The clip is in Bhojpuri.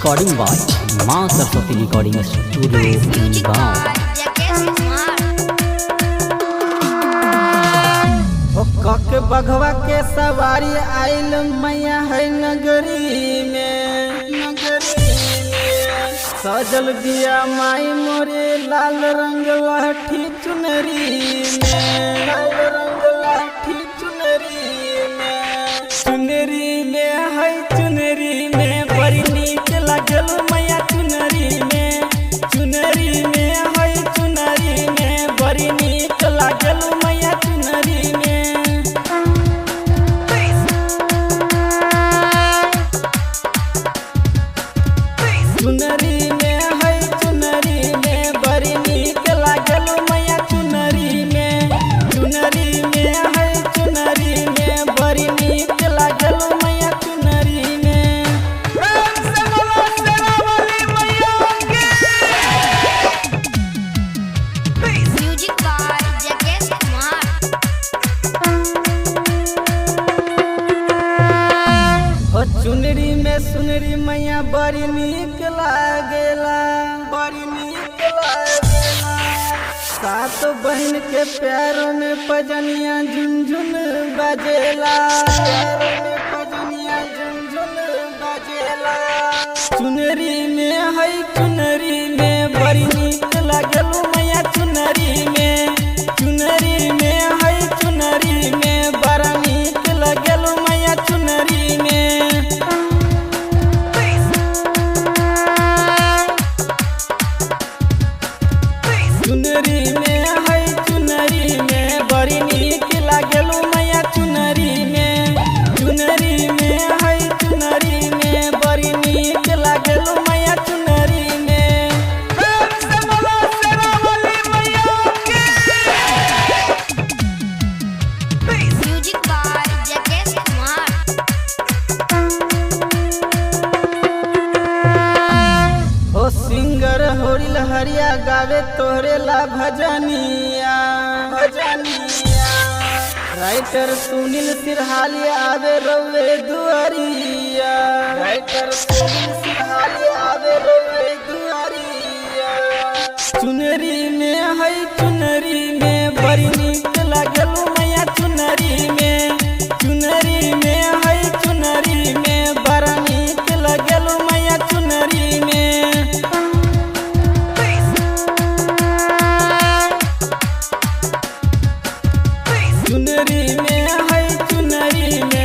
रिकॉर्डिंग बाय माँ सरस्वती रिकॉर्डिंग स्टूडियो गाँव। कक बघवा के सवारी आइल मैया है नगरी में सजल बिया माई मोरे लाल रंग लाठी चुनरी में चुनरी में है चुनरी में बड़ी नीक लागल मैया चुनरी में है चुनरी में बड़ी नीक लागल मैया चुनरी में। चुनरी में है चुनरी में बड़ी नीक लागल मैया चुनरी में है चुनरी में बड़ी नीक लागल मैया चुनरी में। म्यूजिक बाय जगेश कुमार। हो चुनरी में सुनरी मैया बड़ी नीक लागेला सात बहन के प्यारों में पजनिया झुनझुन बजेला चुनरी में है चुनरी में बड़ी नीक लागल मैया चुनरी में है चुनरी में बड़ा नीक लागल मैया चुनरी में। चुनरी में है चुनरी में बड़ी नीक लागल मैया चुनरी में है चुनरी में बड़ी नीक लागल मैया चुनरी में। म्यूजिक बाय जगेश कुमार। ओ सिंगर होरिल हरिया गावे तोहरे ला भजनिया राइटर सुनील सिरहाली आवे रवे दुआरिया चुनरी में है चुनरी में बड़ी नीक लागल मैया चुनरी में है चुनरी में बड़ा नीक लागल मैया चुनरी में। चुनरी में है चुनरी में